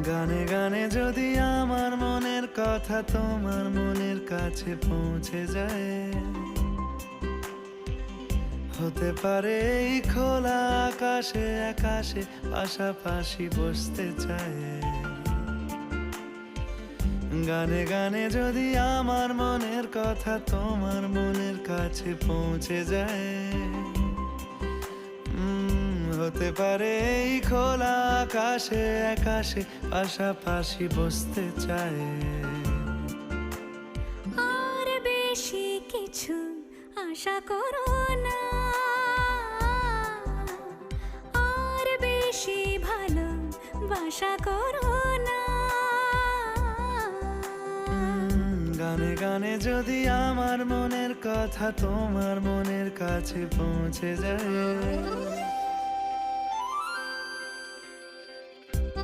গানে গানে যদি আমার মনের কথা তোমার মনের কাছে পৌঁছে যায়, হতে পারে এই খোলা আকাশে আকাশে পাশাপাশি বসতে চায়। গানে গানে যদি আমার মনের কথা তোমার মনের কাছে পৌঁছে যায়, হতে পারে এই খোলা আকাশে আকাশে পাশাপাশি বসতে চায়। আর বেশি কিছু আশা করো না, আর বেশি ভালোবাসা করো না। গানে গানে যদি আমার মনের কথা তোমার মনের কাছে পৌঁছে যায়,